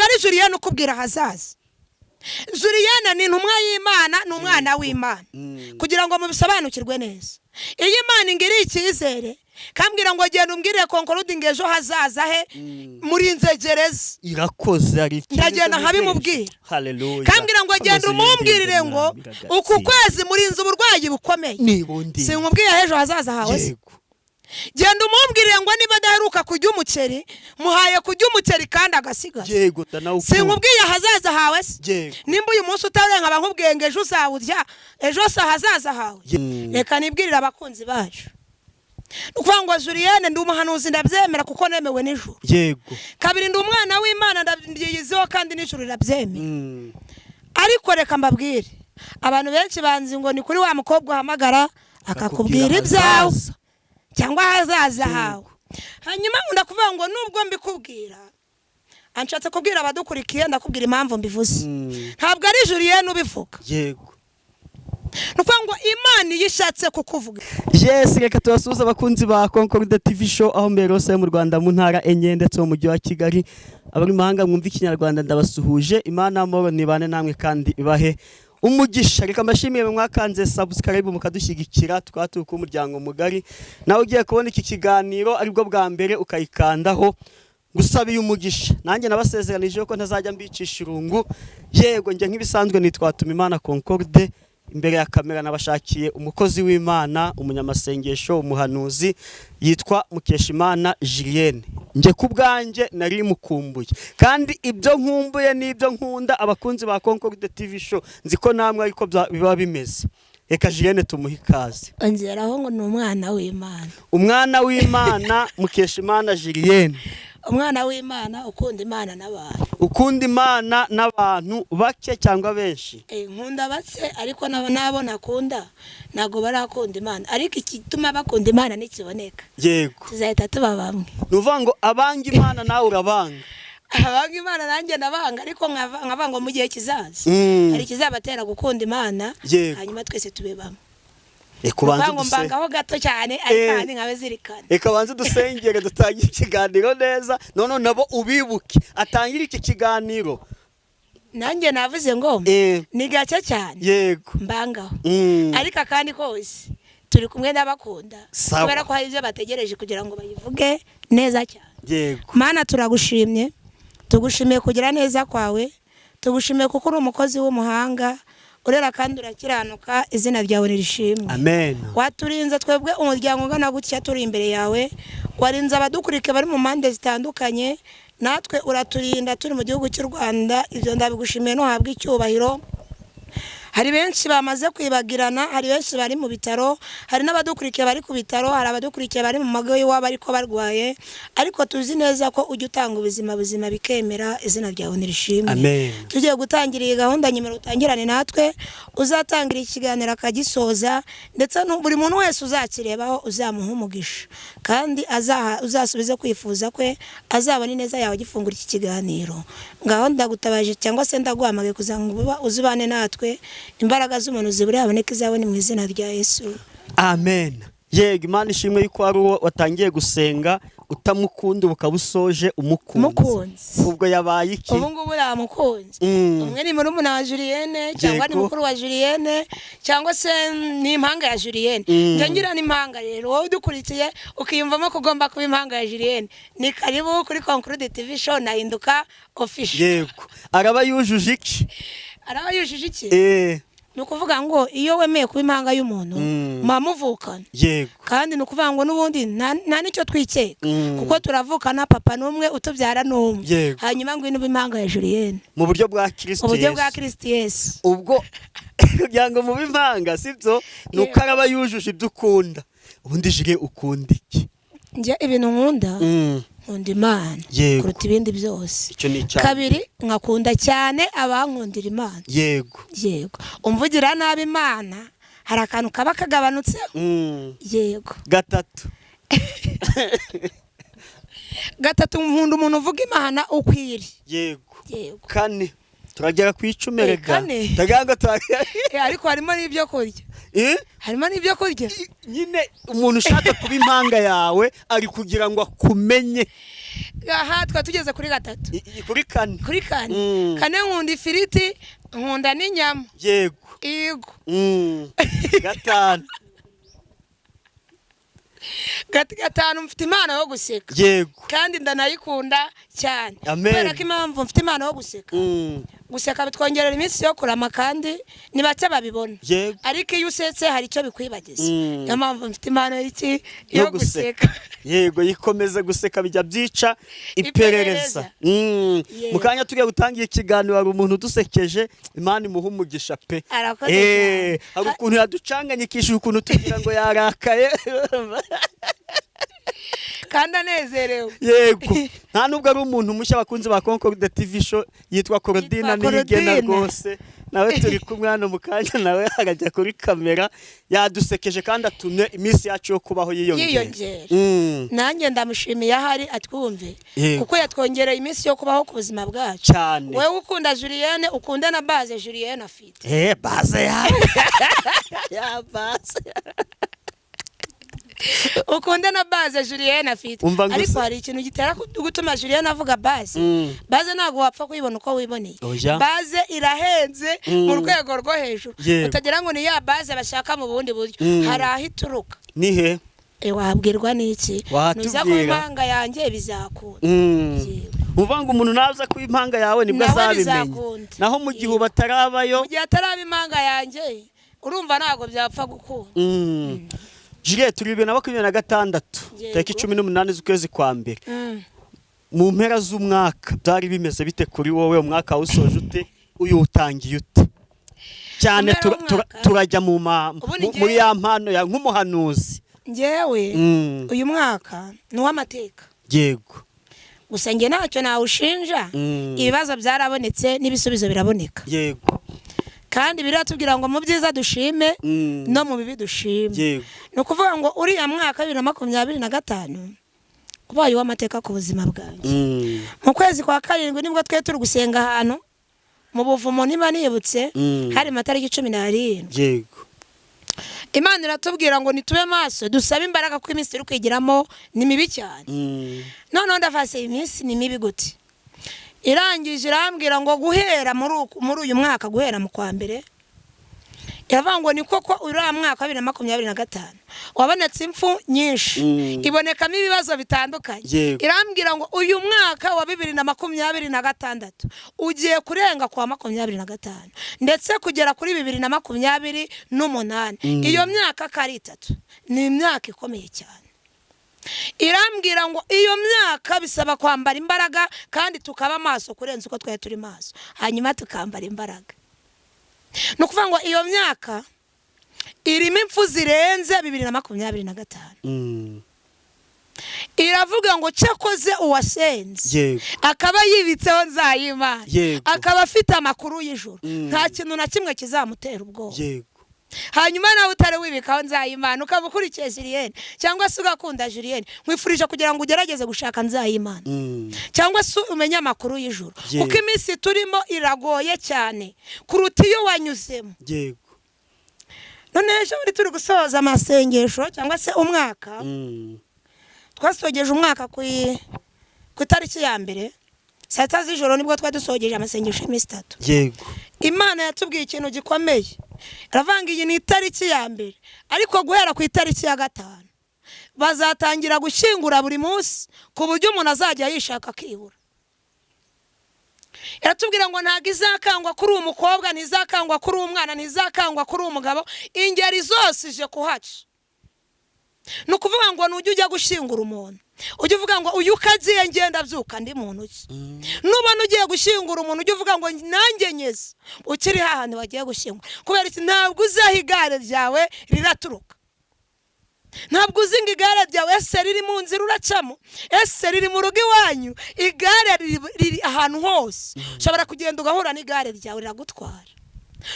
ntabwo ari Julienne ukubwira hazaza. Julienne ni intumwa y'Imana, ni umwana w'Imana, kugira ngo mubisobanukirwe neza. Iyo Imana ingiriye icyizere kambwira ngo genda umbwirire concluding ejo hazaza he muri inzegereza, irakoze ari ndagenda nkabimubwira. Haleluya. Kambwira ngo genda umumbwirire ngo uku kwezi muri inzu uburwayi bukomeye, sinkubwiye ejo hazaza hawe. Genda umumbwirire ngo niba daheruka kujya umuceri muhaye kujya umuceri kandi agasigaza. Sinkubwiye hazaza hawe. Nimba uyu munsi utarenga bankubwiye ngo ejo uzawurya, ejo se hazaza hawe. Reka nibwirira abakunzi bacu. Nukuvuga ngo Julienne ndi umuhanuzi ndabyemera kuko nemewe n'ijuru. Kabiri ndi umwana w'Imana ndabyiyizeho kandi n'ijuru rirabyemera. Ariko reka mbabwire, abantu benshi banzi ngo ni kuri wa mukobwa uhamagara akakubwira ibyawe cyangwa hazaza hawe. Hanyuma nkunda kuvuga ngo nubwo mbikubwira, anshatse kubwira abadukurikiye ndakubwira impamvu mbivuze. Ntabwo ari Julienne ubivuga. Nukuvuga ngo Imana yishatse kukuvuga. Yes, reka tubasuhuze abakunzi ba Concord TV show aho mbere hose mu Rwanda mu ntara enye ndetse mu mujyi wa Kigali. Abari mahanga mwumva ikinyarwanda ndabasuhuje. Imana amahoro nibane namwe kandi ibahe umugisha. Reka mbashimiye mwakanze subscribe mukadushyigikira twatuka umuryango mugari. Nawe ugiye kubona iki kiganiro aribwo bwa mbere ukayikandaho gusabiye umugisha. Nanjye nabasezeranije ko ntazajya mbicisha irungu. Yego nje nk'ibisanzwe nitwa Tumimana Concorde. Imbere ya kamera nabashakiye umukozi w'Imana, umunyamasengesho, umuhanuzi yitwa Mukeshimana Julienne. Nje kubwanje nari mukumbuye kandi ibyo nkumbuye n'ibyo nkunda abakunzi ba Concord TV show nziko namwe ariko biba bimeze. Reka Julienne tumuhe ikaze. Ongeraho ngo ni umwana w'Imana. Umwana w'Imana Mukeshimana Julienne. Umwana w'Imana ukunda Imana n'abantu. Ukunda Imana n'abantu bake cyangwa benshi? Nkunda bake ariko nabo nakunda nago barakunda Imana, ariko ikituma bakunda Imana nikiboneka. Yego. Tuzahita tuba bamwe. Nuvuga ngo abanga Imana nawe urabanga. Abanga Imana nanjye nabanga ariko nkabanga mu gihe kizaza. Ari kizabatera gukunda Imana hanyuma twese tube bamwe. Mbangaho gato cyane kandi nkabezirikana. Reka banze dusengere dutangira ikiganiro neza. None nabo ubibuke atangira iki kiganiro. Nanjye navuze ngo ni gake cyane. Yego. Mbangaho. Ariko kandi kose turi kumwe n'abakunda. Kubera ko hari ibyo bategereje kugira ngo bayivuge neza cyane. Yego. Mana turagushimye. Tugushimiye kugira neza kwawe. Tugushimiye kuko uri umukozi w'umuhanga. Urera kandi urakiranuka, izina ryawe nirishimwe. Amen. Waturinze twebwe umuryango ngana gutya turi imbere yawe. Warinze abadukurike bari mu mande zitandukanye. Natwe uraturinda turi mu gihugu cy'u Rwanda. Ibyo ndabigushimiye no habwa icyubahiro. Hari benshi bamaze kwibagirana, hari benshi bari mu bitaro, hari n'abadukurikiye bari ku bitaro, hari abadukurikiye bari mu mago y'iwabo ariko barwaye, ariko tuzi neza ko ujya utanga ubuzima bikemera, izina ryawe nirishimwe. Amen. Tugiye gutangira iyi gahunda nyimero utangirane natwe, uzatangira ikiganiro akagisoza, ndetse buri muntu wese uzakirebaho uzamuha umugisha, kandi uzasubize kwifuza kwe, azabona neza yawe gifungura iki kiganiro. Ngaho ndagutabaje cyangwa se ndaguhamagaye kuzanguba uzibane natwe. Imbaraga z'umuntu zibure haboneka izabone mu izina rya Yesu. Amen. Yego, Imana ishimwe yuko ari watangiye gusenga utamukunda ukabusoje umukunzi. Ubwo yabaye iki? Ubu ngubu ramukunzi. Umwe ni murumuna wa Julienne cyangwa ni mukuru wa Julienne cyangwa se ni impanga ya Julienne. Ngira ni impanga rero wowe udukurikiye ukiyumvamo kugomba kuba impanga ya Julienne. Ni karibu kuri Concord TV show nahinduka official. Yego. Araba yujuje iki? Araba yujuje iki? Nukuvuga ngo iyo wemeye kuba impanga y'umuntu mamuvukana. Yego. Kandi nukuvuga ngo nubundi nta nicyo twikeka kuko turavukana papa numwe utubyara numwe. Hanyuma ngo ino impanga ya Julienne mu buryo bwa Kristo. Mu buryo bwa Kristo Yesu. Ubwo kugirango mu impanga sibyo nuko araba yujuje ibyo ukunda. Ubundi jire ukunda iki? Nje ibintu nkunda. Nkunda Imana kuruta ibindi byose. Kabiri nkakunda cyane abankundira Imana. Yego. Yego. Umvugira nabi Imana hari akantu kaba kagabanutse. Yego. Gatatu. Gatatu nkunda umuntu uvuga Imana ukwiri. Yego. Yego. Kane. Turagera ku 10 rega. Tagango ariko harimo n'ibyo kurya. Harimo n'ibyo kurya. Nyine umuntu ushaka kuba impanga yawe ari kugira ngo akumenye aha twa tugeze kuri gatatu kuri kane kane nkunda ifiriti nkunda n'inyama yego gatanu gatanu mfite impano yo guseka yego kandi ndanayikunda cyane Amen. kubera ko impamvu mfite impano yo guseka guseka bitwongerera iminsi yo kurama kandi ni bake babibona yego ariko iyo usetse hari icyo bikwibagiza niyo mpamvu mfite impano yo guseka yego yikomeza guseka bijya byica iperereza mu kanya tugiye gutangira ikiganiro hari umuntu udusekeje Imana imuha umugisha pe hari ukuntu yaducanganyikishije ukuntu tugira ngo yarakaye kandi anezerewe yego nta nubwo ari umuntu mushya bakunze ba Concord TV show yitwa Korodina Niyigena rwose nawe turi kumwe hano mu kanya nawe arajya kuri kamera yadusekeje kandi atumye iminsi yacu yo kubaho yiyongera nanjye ndamushimiye ahari atwumve kuko yatwongereye iminsi yo kubaho ku buzima bwacu cyane wewe ukunda Julienne ukunda na base Julienne afite base ya base ukunda na base Julienne afite ariko hari ikintu gitera gutuma Julienne avuga base ntago wapfa kuyibona uko wiboneye base irahenze mu rwego rwo hejuru utagira ngo ni ya base bashaka mu bundi buryo hari aho ituruka nihe wabwirwa n'iki nuza ku impanga yanjye bizakunda uvuga ngo umuntu naza ku impanga yawe nibwo azabimenya naho mu gihe batarabayo mu gihe ataraba impanga yanjye urumva ntago byapfa gukunda Juliet turi 2026 tariki 18 z'ukwezi kwa mbere mu mpera z'umwaka byari bimeze bite kuri wowe umwaka usoje ute uyu utangiye ute cyane turajya muri ya mpano ya nk'umuhanuzi ngewe uyu mwaka ni w'amateka yego gusa nge ntacyo nawushinja ibibazo byarabonetse n'ibisubizo biraboneka yego kandi biratubwira ngo mu byiza dushime no mu bibi dushime no kuvuga ngo uriya mwaka 2025 kubaye w'amateka ku buzima bwanjye mu kwezi kwa karindwi nibwo twe turi gusenga ahantu mu buvumo niba nibutse hari matariki 17 yego Imana iratubwira ngo nitube maso dusabe imbaraga ko iminsi iri kwigiramo ni mibi cyane none ndafase iminsi ni mibi gute irangije irambwira ngo guhera muri uyu mwaka guhera mu kwa mbere iravuga ngo ni koko uriya mwaka 2025 wabonetse impfu nyinshi ibonekamo ibibazo bitandukanye irambwira ngo uyu mwaka wa 2026 ugiye kurenga kwa 25 ndetse kugera kuri 2028 iyo myaka kari 3 ni imyaka ikomeye cyane irambwira ngo iyo myaka bisaba kwambara imbaraga kandi tukaba maso kurenza uko twaye turi maso hanyuma tukambara imbaraga no kuvuga ngo iyo myaka irimo impfu zirenze 2025 iravuga ngo cyakoze uwasenze akaba yibitseho Nzayimana akaba afite amakuru y'ijuru nta kintu na kimwe kizamutera ubwoba hanyuma nawe utari wibikaho Nzayimana ukabukurikiye Julienne cyangwa se ugakunda Julienne mwifurije kugira ngo ugerageze gushaka Nzayimana cyangwa se umenye amakuru y'ijuru kuko iminsi turimo iragoye cyane kuruta iyo wanyuzemo yego none ejo turi gusoza amasengesho cyangwa se umwaka twasogeje umwaka ku itariki ya mbere saa 7 z'ijoro nibwo twadusogeje amasengesho y'iminsi 3 yego Imana yatubwiye ikintu gikomeye ravanga iyi ni itariki ya mbere ariko guhera ku itariki ya 5 bazatangira gushyingura buri munsi ku buryo umuntu azajya yishaka akibura iratubwira ngo ntago izakangwa kuri umukobwa ntizakangwa kuri umwana ntizakangwa kuri umugabo ingeri zose ije kuhaca no kuvuga ngo nujye ujya gushyingura umuntu ujye uvuga ngo uyu kaziye ngenda byuka ndi muntu ki nubona ugiye gushyingura umuntu ujye uvuga ngo nanjye nyeze ukiri hahandi wagiye gushyingura kubera iki ntabwo uzaho igare ryawe riraturuka ntabwo uzinga igare ryawe ese riri mu nzira uracamo ese riri mu rugo iwanyu igare riri ahantu hose ushobora kugenda ugahura n'igare ryawe riragutwara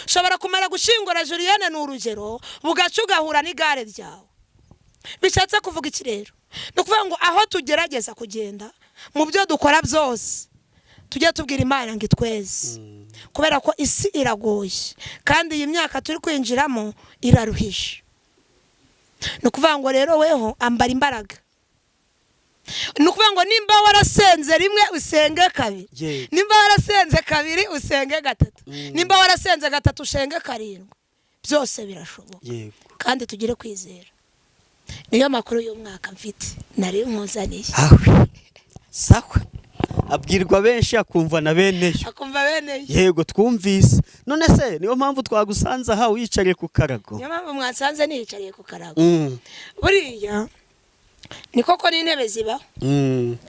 ushobora kumara gushyingura Julienne ni urugero bugaca ugahura n'igare ryawe bishatse kuvuga iki rero no kuvuga ngo aho tugerageza kugenda mu byo dukora byose tujye tubwira Imana ngo itweze kubera ko isi iragoye kandi iyi myaka turi kwinjiramo iraruhije no kuvuga ngo rero weho ambara imbaraga ni ukuvuga ngo nimba warasenze rimwe usenge kabiri, nimba warasenze kabiri usenge gatatu, nimba warasenze gatatu usenge karindwi, byose birashoboka kandi tugire kwizera. Niyo makuru y'umwaka mfite nari nkuzaniye. Sawa, abwirwa benshi akumva na beneyo. Yego twumvise. None se niyo mpamvu twagusanze aha wicariye ku karago? Niyo mpamvu mwasanze nicariye ku karago. Buriya ni koko n'intebe ziba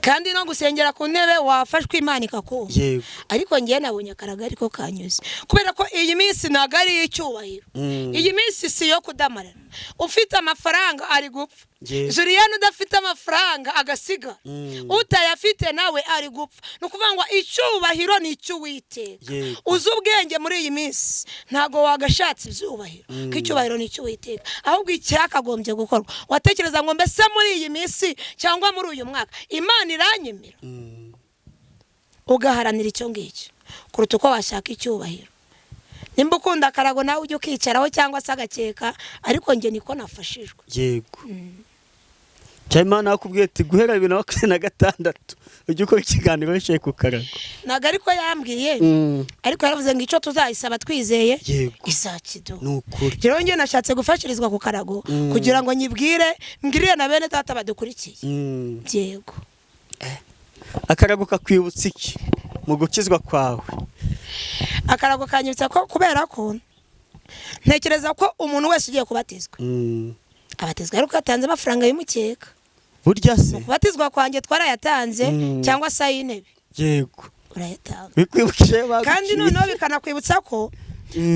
kandi no gusengera ku ntebe wafashwe Imana ikakuha. Ariko ngiye nabonye akarago ariko kanyuze, kubera ko iyi minsi ntago ari icyubahiro. Iyi minsi si yo kudamarana. Ufite amafaranga ari gupfa, Julienne udafite amafaranga agasiga, utayafite nawe ari gupfa. Nukuvuga ngo icyubahiro ni icy'Uwiteka. Uzi ubwenge muri iyi minsi ntago wagashatse ibyubahiro, ko icyubahiro ni icy'Uwiteka, ahubwo icyakagombye gukorwa. Watekereza ngo mbese muri iyi minsi cyangwa muri uyu mwaka Imana iranyemera, ugaharanira icyo ngicyo kuruta uko washaka icyubahiro. Nimba ukunda akarago nawe ujye ukicaraho cyangwa se agakeka, ariko nge niko nafashijwe. Yego. Imana yakubwiye ati guhera 2026 ujye ukora ikiganiro wicaye ku karago. Ntago ariko yambwiye, ariko yaravuze ngo icyo tuzayisaba twizeye isakido. Nukuri. Rero nge nashatse gufashirizwa ku karago kugira ngo mbwirire na bene data badukurikiye. Yego. Akarago kakwibutsa iki mu gukizwa kwawe? Akarago kanyibutsa ko kubera ko ntekereza ko umuntu wese ugiye kubatizwa abatizwa ariko atanze amafaranga y'umukeka. Burya se kubatizwa kwanjye twarayatanze cyangwa se y'intebe. Yego, urayatanga. Bikwibukije baguciye. Kandi noneho bikanakwibutsa ko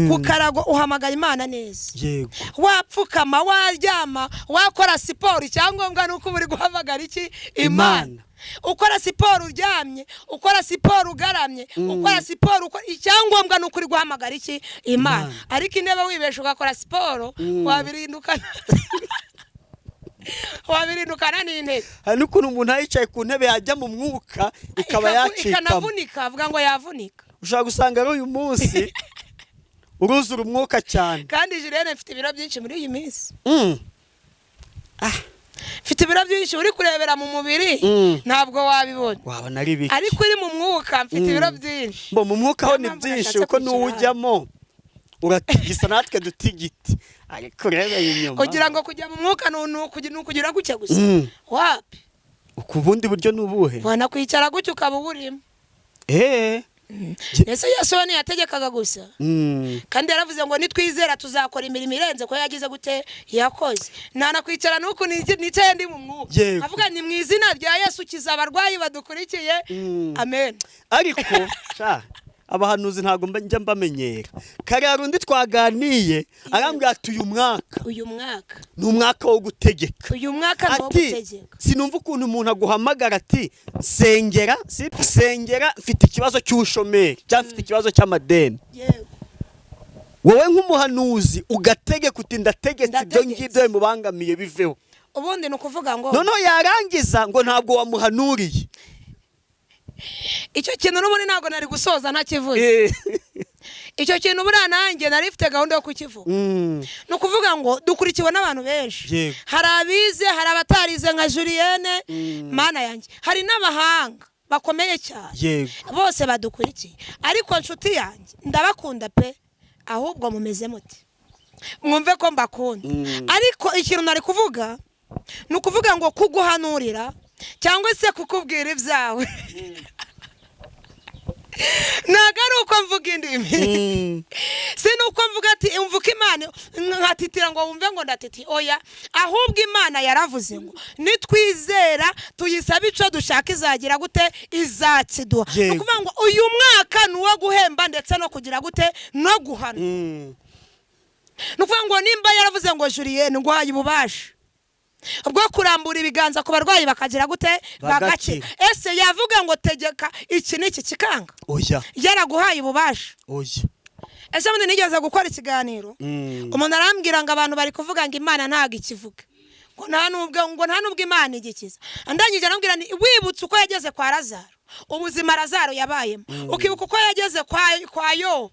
ku karago uhamagara Imana neza. Yego. Wapfukama, waryama, wakora siporo, icyangombwa nuko uri guhamagara iki? Imana. Ukora siporo uryamye, ukora siporo ugaramye, ukora siporo icyangombwa nuko uri guhamagara iki? Imana. Ariko intebe wibesha ugakora siporo wabirindukana n'intebe. Hari ukuntu umuntu ayicaye ku ntebe yajya mu mwuka ikaba yacikama, ikanavunika, avuga ngo yavunika. Ushaka gusanga ari uyu munsi uruzura umwuka cyane. Kandi Julienne mfite ibiro byinshi muri iyi minsi. Mfite ibiro byinshi uri kurebera mu mubiri ntabwo wabibona. Wabona ari biki? Ariko uri mu mwuka mfite ibiro byinshi. Mu mwuka ho ni byinshi uko n'uwujyamo uratigisa natwe dutigiti. Ariko rebe inyuma kugira ngo kujya mu mwuka nukugira gucya gusa. Wapi? Ukubundi buryo nubuhe? Wana kwicara gucya ukaba burimo. Yesu yasoni yategekaga gusa. Kandi yaravuze ngo nitwizera tuzakora imirimo irenze ko yagize gute yakoze. Nana kwicara nuko nicaye ndi mu mwuka. Avuga ni mu izina rya Yesu kiza abarwayi badukurikiye. Amen. Ariko abahanuzi ntago njya mbamenyera. Kare harundi twaganiye arambwira ati uyu mwaka ni umwaka wo gutegeka. Uyu mwaka no gutegeka. Sinumva ukuntu umuntu aguhamagara ati sengera mfite ikibazo cy'ubushomeri cyangwa mfite ikibazo cy'amadeni. Yego. Wowe nk'umuhanuzi ugategeka uti ndategetse ibyo ngibyo bimubangamiye biveho. Ubundi no kuvuga ngo noneho yarangiza ngo ntabwo wamuhanuriye. Icyo kintu n'ubundi ntabwo nari gusoza ntakivuze. Icyo kintu buriya nanjye nari mfite gahunda yo kukivuga. No kuvuga ngo dukurikiwe n'abantu benshi. Hari abize, hari abatarize nka Julienne, mana yanjye. Hari n'abahanga bakomeye cyane. Bose badukurikiye. Ariko nshuti yanjye ndabakunda pe, ahubwo mumeze muti. Mwumve ko mbakunda. Ariko ikintu nari kuvuga ni ukuvuga ngo kuguhanurira cyangwa se kukubwira ibyawe. Nagari uko mvuga indimi. Sinuko mvuga ati umvuka Imana nkatitira ngo wumve ngo ndatiti. Oya, ahubwo Imana yaravuze ngo nitwizera tuyisaba ico dushaka izagira gute izakiduha. Ukuvuga ngo uyu mwaka nuwo guhemba ndetse no kugira gute no guhana. Nukuvuga ngo nimba yaravuze ngo Julienne ngo haye ububasha ubwo kurambura ibiganza ku barwayi bakagira gute bagakira. Ese yavuga ngo tegeka iki n'iki kikanga? Oya. Yaraguhaye ububasha. Oya. Ese mundi nigeze gukora ikiganiro umuntu arambwira ngo abantu bari kuvuga ngo Imana ntago ikivuga ngo nta nubwo Imana igikiza. Andangije arambwira ni wibutse uko yageze kwa Lazaro, ubuzima Lazaro yabayemo, ukibuka uko yageze kwa Yobu.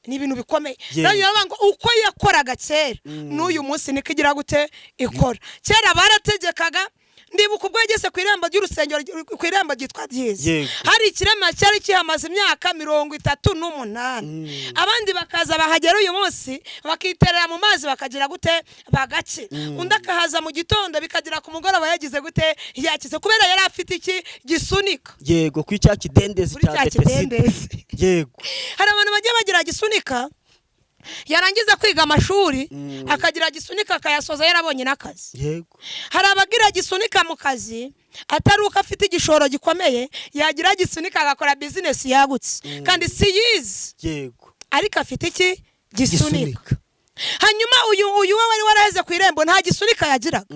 Ni ibintu bikomeye. Rero ngo uko yakoraga kera n'uyu munsi nikigira gute ikora. Kera barategekaga ndibuka ubwo yageze ku irembo ry'urusengero ku irembo ryitwa Ryiza hari ikirema cyari kihamaze imyaka 38 abandi bakaza bahagera uyu munsi bakiterera mu mazi bakagira gute bagace undi akahaza mu gitondo bikagira ku mugoroba yagize gute yakize kubera yari afite iki gisunika yego ku cya kidendezi cya deficit yego hari abantu bagiye bagira gisunika yarangiza kwiga amashuri akagira gisunika akayasoza yarabonye n'akazi yego hari abagira gisunika mu kazi ataruka afite igishoro gikomeye yagira gisunika agakora business yagutse kandi si yizi yego ariko afite iki gisunika hanyuma uyu wari waraheze ku irembo nta gisunika yagiraga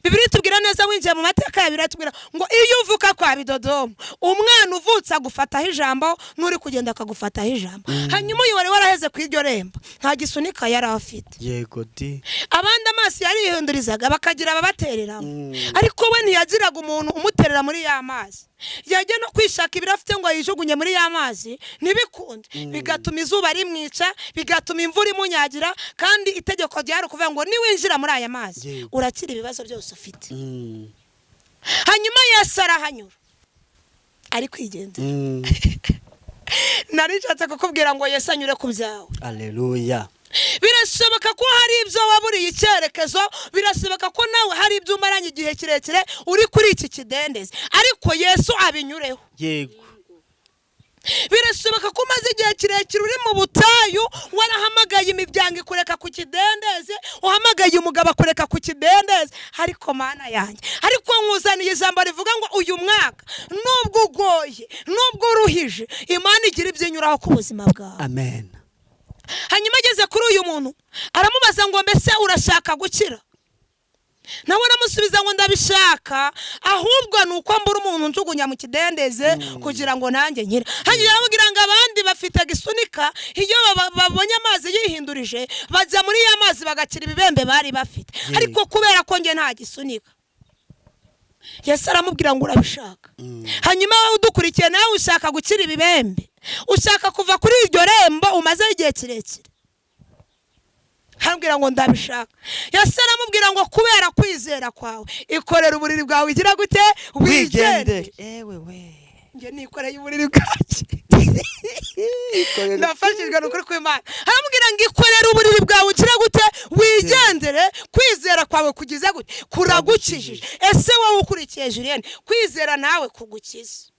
Bibiliya tubwira neza winjiye mu mateka ya Bibiliya tubwira ngo iyo uvuka kwa Bidodomo umwana uvutse agufataho ijambo nuri kugenda akagufataho ijambo hanyuma uyu wari waraheze ku iryo rembo nta gisunika yari afite yego di abandi amazi yarihindurizaga bakagira ababatereramo ariko we ntiyagiraga umuntu umuterera muri ya mazi yajya no kwishaka ibirafite ngo yijugunye muri ya mazi ntibikunde bigatuma izuba rimwica bigatuma imvura imunyagira kandi itegeko ryari kuvuga ngo niwinjira muri aya mazi urakira ibibazo byose ufite hanyuma Yesu arahanyura ari kwigendera nari nshatse kukubwira ngo Yesu anyure ku byawe haleluya birashoboka ko hari ibyo waburiye icyerekezo birashoboka ko nawe hari ibyo umaranye igihe kirekire uri kuri iki kidendezi ariko Yesu abinyureho yego birashoboka ko umaze igihe kirekire uri mu butayu warahamagaye imiryango ikureka ku kidendezi uhamagaye umugabo akureka ku kidendezi ariko mana yanjye ariko nkuzaniye ijambo rivuga ngo uyu mwaka nubwo ugoye nubwo uruhije Imana igira ibyinyuraho ku buzima bwawe amen hanyuma ageze kuri uyu muntu aramubaza ngo mbese urashaka gukira nawe aramusubiza ngo ndabishaka ahubwo nuko mbura umuntu njugunya mu kidendeze kugira ngo nanjye nkire hanyuma aramubwira ngo abandi bafite gisunika iyo babonye amazi yihindurije bajya muri ya mazi bagakira ibibembe bari bafite ariko kubera ko nge nta gisunika Yesu aramubwira ngo urabishaka hanyuma wowe udukurikiye nawe ushaka gukira ibibembe ushaka kuva kuri iryo rembo umaze igihe kirekire harambwira ngo ndabishaka Yesu aramubwira ngo kubera kwizera kwawe ikorera uburiri bwawe igira gute wigendere ewe we nge nikoreye uburiri bwawe ndafashijwe n'ukuri kw'Imana harambwira ngo ikorera uburiri bwawe ugira gute wigendere kwizera kwawe kugize gute kuragukijije ese wowe ukurikiye Julienne kwizera nawe kugukiza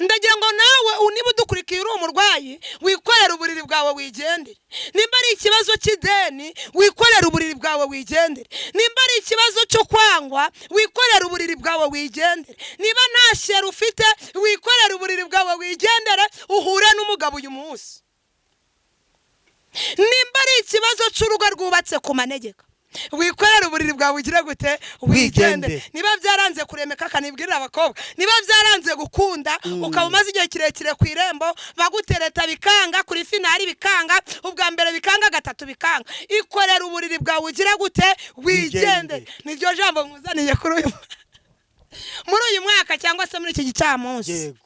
ndagira ngo nawe niba udukurikiye uri umurwayi wikorera uburiri bwawe wigendere nimba ari ikibazo cy'ideni wikorera uburiri bwawe wigendere nimba ari ikibazo cyo kwangwa wikorera uburiri bwawe wigendere niba nta shyera ufite wikorera uburiri bwawe wigendere uhure n'umugabo uyu munsi nimba ari ikibazo cy'urugo rwubatse ku manegeka wikorera uburiri bwawe ugira gute wigendere niba byaranze kuremeka kanibwirira abakobwa niba byaranze gukunda ukaba umaze igihe kirekire ku irembo bagutereta bikanga kuri finali bikanga ubwa mbere bikanga gatatu bikanga ikorera uburiri bwawe ugira gute wigendere niryo jambo nkuzaniye kuri uyu muri uyu mwaka cyangwa se muri iki gicamunsi yego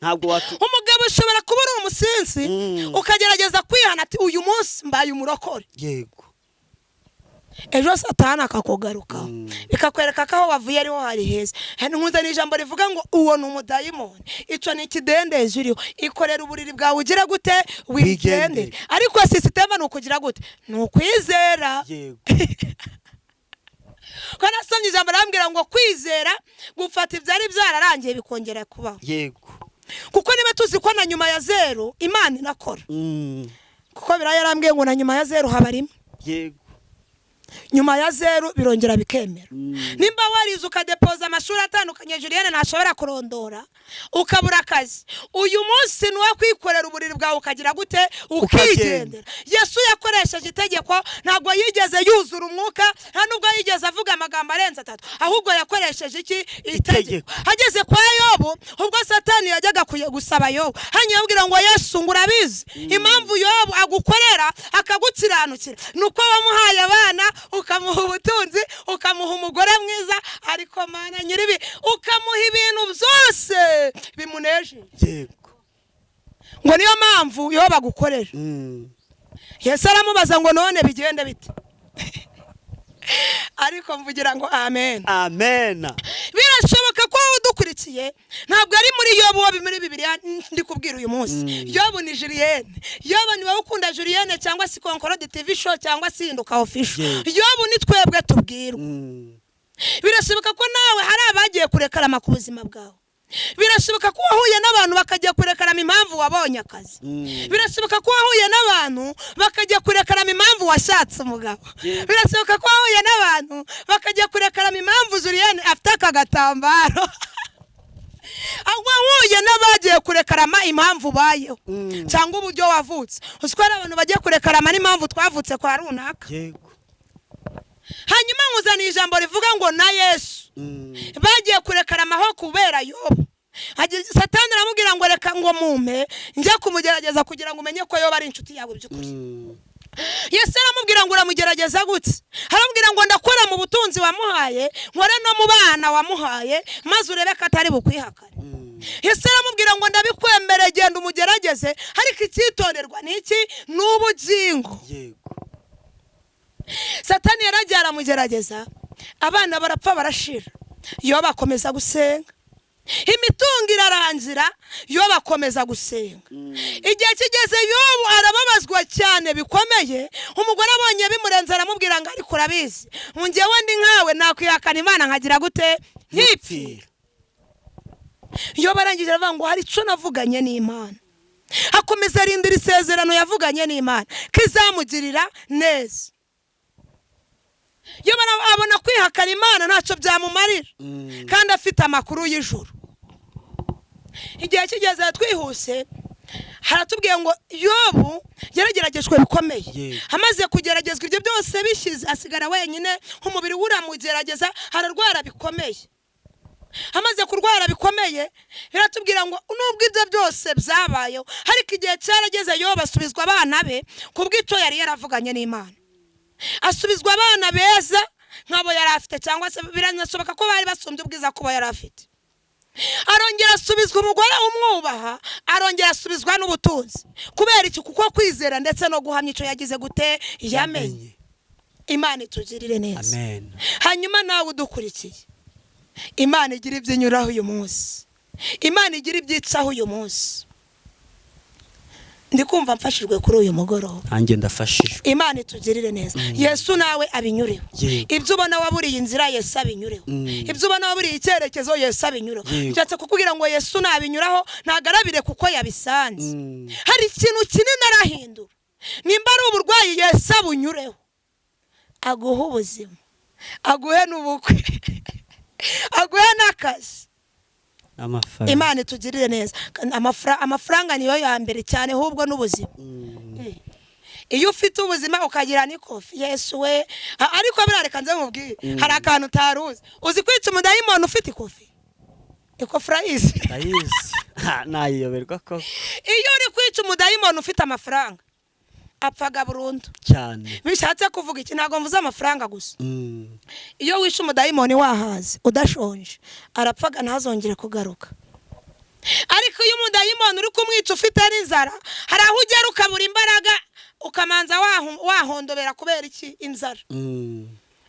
ntabwo umugabo ushobora kuba uri umusinzi ukagerageza kwihana ati uyu munsi mbaye umurokore yego ejo Satani akakugarukaho bikakwereka ko aho wavuye ariho hari heza nkuzaniye ijambo rivuga ngo uwo ni umudayimoni icyo ni ikidendezi uriho ikorera uburiri bwawe ugira gute wigendere ariko sisiteme ni ukugira gute ni ukwizera ko nasomye ijambo arambwira ngo kwizera gufata ibyari byararangiye bikongera kubaho yego kuko niba tuzi ko na nyuma ya zero Imana inakora kuko biriya yarambwiye ngo na nyuma ya zero haba rimwe yego nyuma ya zero birongera bikemera nimba warize ukadepoza amashuri atandukanye Julienne ntashobora kurondora ukabura akazi uyu munsi ni uwo kwikorera uburiri bwawe ukagira gute ukigendera Yesu yakoresheje itegeko ntabwo yigeze yuzura umwuka nta nubwo yigeze avuga amagambo arenze 3 ahubwo yakoresheje iki itegeko hageze kwa Yobu ubwo Satani yajyaga gusaba Yobu hanyuma yabwira ngo Yesu ngurabizi impamvu Yobu agukorera akagukiranukira nuko wamuhaye abana ukamuha ubutunzi ukamuha umugore mwiza ariko Mana nyiribi ukamuha ibintu byose bimuneje yego ngo niyo mpamvu yo bagukorera Yesu aramubaza ngo none bigende bite ariko mvugira ngo amen. Amen. Birashoboka ko udukurikiye ntabwo ari muri Yobu wa muri Bibiliya ndi kubwira uyu munsi. Yobu ni Julienne. Yobu ni wowe ukunda Julienne cyangwa si Konkoro de TV show cyangwa si Induka official. Yobu ni twebwe tubwirwa. Birashoboka ko nawe hari abagiye kurekarama ku buzima bwawe. Birashoboka ko wahuye n'abantu bakajya kurekarama impamvu wabonye akazi. Birashoboka ko wahuye n'abantu bakajya kurekarama impamvu washatse umugabo. Birashoboka ko wahuye n'abantu bakajya kurekarama impamvu Julienne afite akagatambaro. Wahuye n'abagiye kurekarama impamvu bayeho cyangwa uburyo wavutse. Uswara abantu bagiye kurekarama n'impamvu twavutse kwa runaka. Hanyuma nguzaniye ijambo rivuga ngo na Yesu bagiye kurekarama aho kubera Yobu. Satani aramubwira ngo reka ngo mumpe njye kumugerageza kugira ngo umenye ko Yobu ari inshuti yawe by'ukuri. Yesu aramubwira ngo uramugerageza gutse. Aramubwira ngo ndakora mu butunzi wamuhaye, nkore no mu bana wamuhaye, maze urebe ko atari bukwihakare. Yesu aramubwira ngo ndabikwemere genda umugerageze, ariko icyitonderwa niki n'ubugingo. Satani yaragiye aramugerageza, abana barapfa barashira. Yobu akomeza gusenga. Imitungo irarangira, Yobu akomeza gusenga. Igihe kigeze Yobu arababazwa cyane bikomeye. Umugore abonye bimurenze aramubwira ngo ariko urabizi njyewe ndi nkawe nakwihakana Imana nkagira gute nkipfira. Yobu arangije aravuga ngo hari icyo navuganye n'Imana. Akomeza arindira isezerano yavuganye n'Imana kizamugirira neza. Yobu abona kwihakana Imana ntacyo byamumarira kandi afite amakuru y'ijuru. Igihe kigeze twihuse haratubwiye ngo Yobu yarageragejwe bikomeye. Amaze kugeragezwa ibyo byose bishize asigara wenyine, umubiri uramugerageza, hararwara bikomeye. Amaze kurwara bikomeye biratubwira ngo nubwo ibyo byose byabayeho, ariko igihe cyarageze Yobu asubizwa abana be kubw'icyo yari yaravuganye n'Imana. Asubizwa abana beza nk'abo yari afite, cyangwa se biranashoboka ko bari basumbye ubwiza kuba yari afite. Arongera asubizwa umugore umwubaha, arongera asubizwa n'ubutunzi. Kubera iki? Kuko kwizera ndetse no guhamya icyo yagize gute yamenye. Imana itugirire neza. Amen. Hanyuma nawe udukurikiye, Imana igira ibyinyuraho uyu munsi, Imana igira ibyicaho uyu munsi. Ndikumva mfashijwe kuri uyu mugoroba. Nanjye ndafashijwe. Imana itugirire neza. Yesu nawe abinyureho. Ibyo ubona waburiye inzira Yesu abinyureho. Ibyo ubona waburiye icyerekezo Yesu abinyureho. Cyatse kukubwira ngo Yesu nabinyuraho ntagarabire kuko yabisanze. Hari ikintu kinini arahindura. Nimba ari uburwayi Yesu abunyureho, aguhe ubuzima, aguhe n'ubukwe, aguhe n'akazi. Imana itugirire neza. Amafaranga niyo ya mbere cyane, ahubwo n'ubuzima. Iyo ufite ubuzima ukagira n'ikofi, Yesu we. Ariko birareka nze mubwire, hari akantu utaruzi. Uzi kwica umudayimoni ufite ikofi? Ikofi urayizi? Nayiyoberwa ko. Iyo uri kwica umudayimoni ufite amafaranga, apfaga burundu cyane. Bishatse kuvuga iki? Ntago mvuze amafaranga gusa. Iyo wishe umudayimoni wahaze udashonje, arapfaga ntazongere kugaruka. Ariko iyo umudayimoni uri kumwica ufite n'inzara, hari aho ugera ukabura imbaraga, ukamanza wahondobera kubera iki? Inzara.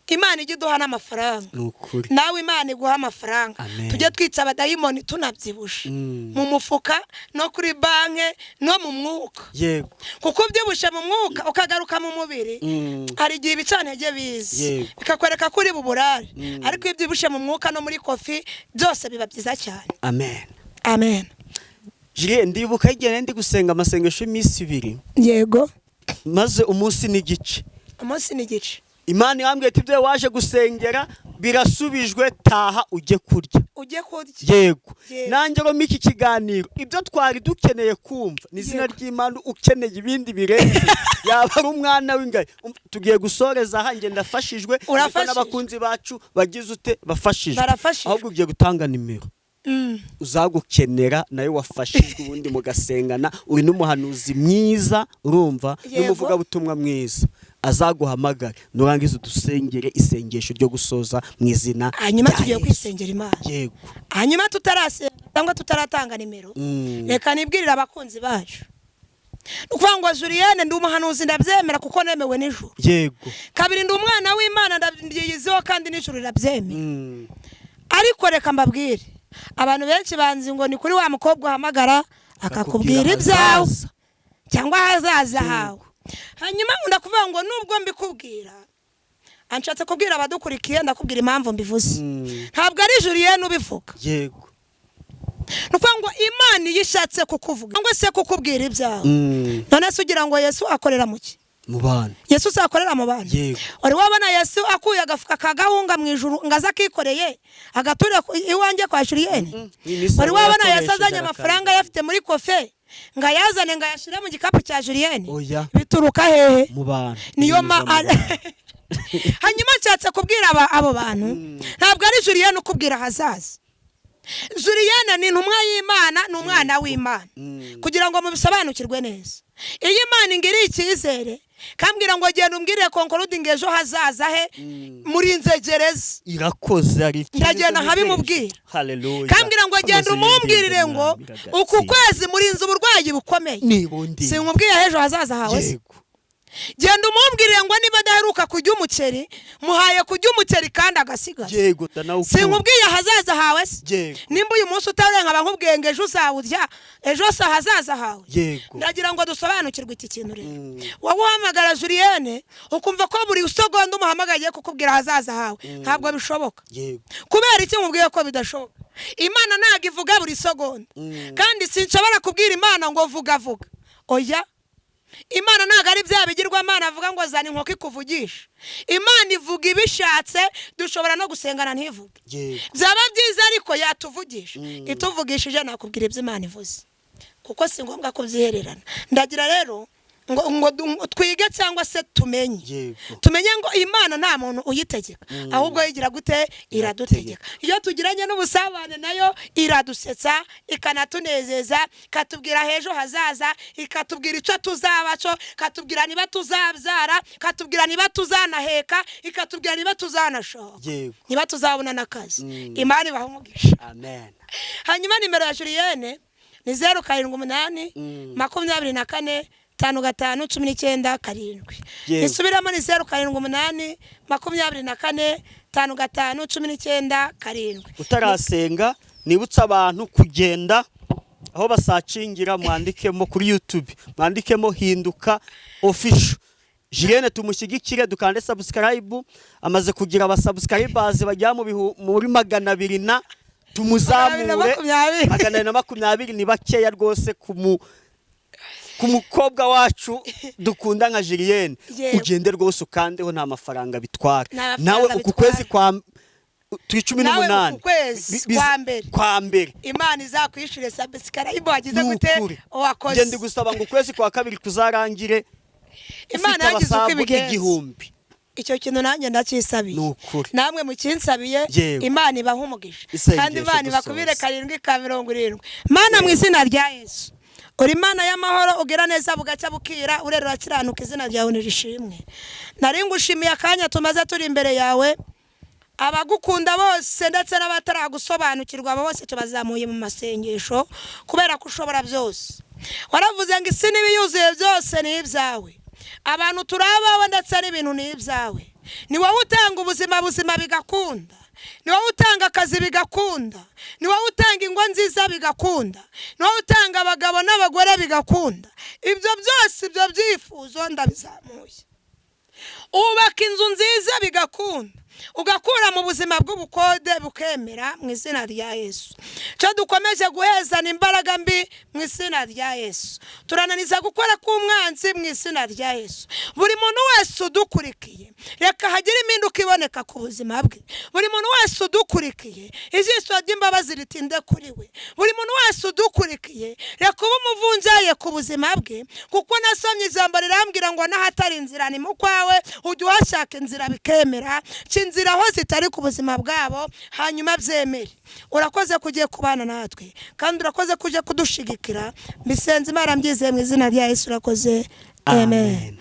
Imana ijya iduha n'amafaranga. Nawe Imana iguha amafaranga. Tujye twica abadayimoni tunabyibushe mu mufuka no kuri banke no mu mwuka. Yego. Kuko byibushe mu mwuka ukagaruka mu mubiri, hari igihe ibicantege bizi bikakwereka kuri buburare. Ariko iyo byibushe mu mwuka no muri kofi byose biba byiza cyane. Amen. Amen. Jire ndibuka igihe ndi gusenga amasengesho iminsi 2. Yego. Maze umunsi n'igice. Umunsi n'igice. Imana yambwiye ati ibyo waje gusengera birasubijwe, taha ujye kurya. Ujye kurya. Yego. Nanjye ro miki kiganiro ibyo twari dukeneye kumva n'izina ry'Imana, ukeneye ibindi birenze yaba ari umwana w'ingaye. Tugiye gusoreza hanjye ndafashijwe, n'abakunzi bacu bagize ute bafashijwe. Ahubwo ugiye gutanga nimero. Uzagukenera nayo wafashijwe ubundi mugasengana. Uri n'umuhanuzi mwiza, urumva, n'umuvuga butumwa mwiza. Azaguhamagara nurangiza dusengere isengesho ryo gusoza mu izina. Hanyuma tugiye kwisengera Imana. Yego. Hanyuma tutarasenga cyangwa tutaratanga nimero, reka nibwirira abakunzi bacu ukuvuga ngo Julienne ndi umuhanuzi ndabyemera kuko nemewe n'ijuru. Yego. Kabiri ndi umwana w'Imana ndabyiyiziho kandi n'ijuru rirabyemera. Ariko reka mbabwire abantu benshi banzi ngo ni kuri wa mukobwa uhamagara akakubwira ibyawe cyangwa hazaza hawe. Hanyuma nkunda kuvuga ngo nubwo mbikubwira anshatse kubwira abadukurikiye ndakubwira impamvu mbivuze. Ntabwo ari Julienne ubivuga. Yego. Nuko ngo Imana yishatse kukuvuga ngo se kukubwira ibyawe. None se ugira ngo Yesu akorera muki? Mu bana. Yesu akorera mu bana. Yego. Wari wabona Yesu akuye agafuka kagahunga mu ijuru ngaza kikoreye agatura iwanjye kwa Julienne. Wari wabona Yesu azanye amafaranga yafite muri kofe nga yazane nga yashire mu gikapu cya Julienne. Bituruka hehe? Mu bana. Niyo hanyuma nshatse kubwira abo bantu ntabwo ari Julienne ukubwira hazaza. Julienne ni intumwa y'Imana n'umwana w'Imana kugira ngo mubisobanukirwe neza. Iyi Imana ingiri icyizere kambwira ngo genda umbwire concluding ejo hazaza he muri inzegereza irakoze ari ndagenda nkabimubwira. Haleluya. Kambwira ngo genda umumbwirire ngo uku kwezi muri inzu uburwayi bukomeye sinkubwiye ejo hazaza hawe. Genda umumbwirire ngo niba daheruka kujya umuceri muhaye kujya umuceri kandi agasigaza. Yego tanawo. Sinkubwiye hazaza hawe. Nimba uyu munsi utarenga bankubwiye ngo ejo uzawurya ejo se hazaza hawe. Ndagira ngo dusobanukirwe iki kintu rero. Wowe uhamagara Julienne ukumva ko buri segonda umuhamagaye kukubwira hazaza hawe ntabwo bishoboka. Kubera iki nkubwiye ko bidashoboka? Imana ntago ivuga buri segonda kandi sinshobora kubwira Imana ngo vuga. Oya. Imana ntago ari bya bigirwa Imana avuga ngo zana inkoko ikuvugisha. Imana ivuga ibishatse dushobora no gusengana ntivuge. Byaba byiza ariko yatuvugisha. Ituvugishije nakubwira ibyo Imana ivuze kuko si ngombwa ko byihererana. Ndagira rero ngo twige cyangwa se tumenye ngo Imana nta muntu uyitegeka ahubwo yigira gute iradutegeka. Iyo tugiranye n'ubusabane nayo iradusetsa ikanatunezeza katubwira hejo hazaza ikatubwira icyo tuzabaco katubwira niba tuzabyara katubwira niba tuzanaheka ikatubwira niba tuzanashoka niba tuzabona nakazi. Imana ibahumugisha. Amen. Hanyuma nimero ya Julienne ni 078 24 55 19 karindwi. Isubiramo ni 078 24 55 19 karindwi. Utarasenga nibutsa abantu kugenda aho basacingira mwandikemo kuri YouTube mwandikemo Hinduka Official. Julienne tumushyigikire dukande subscribe amaze kugira abasubscribers bajya muri 200 na tumuzamure 220 ni bakeya rwose ku mukobwa wacu dukunda nka Julienne. Ugende rwose ukandeho nta mafaranga bitwara. Nawe uku kwezi kwa 18 kwa mbere Imana izakwishire subscribe wagize gute wakoze. Gende gusaba ngo kwezi kwa kabiri kuzarangire Imana yagize uko ibigenza. 1000. Icyo kintu nanjye ndakisabiye namwe mukinsabiye Imana ibahumugisha kandi Imana ibakubire 770. Mana mu izina rya Yesu uri Imana y'amahoro ugira neza bugacya bukira urerura kiranuka izina ryawe nirishimwe. Nari ngushimiye akanya tumaze turi imbere yawe abagukunda bose ndetse n'abataragusobanukirwa bose tubazamuye mu masengesho kubera ko ushobora byose. Waravuze ngo isi n'ibiyuzuye byose ni ibyawe abantu turabawe ndetse n'ibintu ni ibyawe. Ni wowe utanga ubuzima bigakunda. Ni wowe utanga akazi bigakunda. Ni wowe utanga ingo nziza bigakunda. Ni wowe utanga abagabo n'abagore bigakunda. Ibyo byose ibyo byifuzo ndabizamuye. Ubaka inzu nziza bigakunda. Ugakura mu buzima bw'ubukode bukemera mu izina rya Yesu. Cyo dukomeje guhezana imbaraga mbi mu izina rya Yesu. Turananiza gukora k'umwanzi mu izina rya Yesu. Buri muntu wese udukurikiye reka hagira impinduka iboneka ku buzima bwe. Buri muntu wese udukurikiye ijisho ry'imbabazi ritinde kuri we. Buri muntu wese udukurikiye reka uba umuvunjaye ku buzima bwe kuko nasomye ijambo rirambwira ngo nahatari inzira ni mu kwawe ujye uhashaka inzira bikemera. Inzira aho zitari ku buzima bwabo hanyuma byemere. Urakoze kugiye kubana natwe kandi urakoze kuje kudushigikira. Bisenze Imana mbyizeye mu izina rya Yesu urakoze. Amen.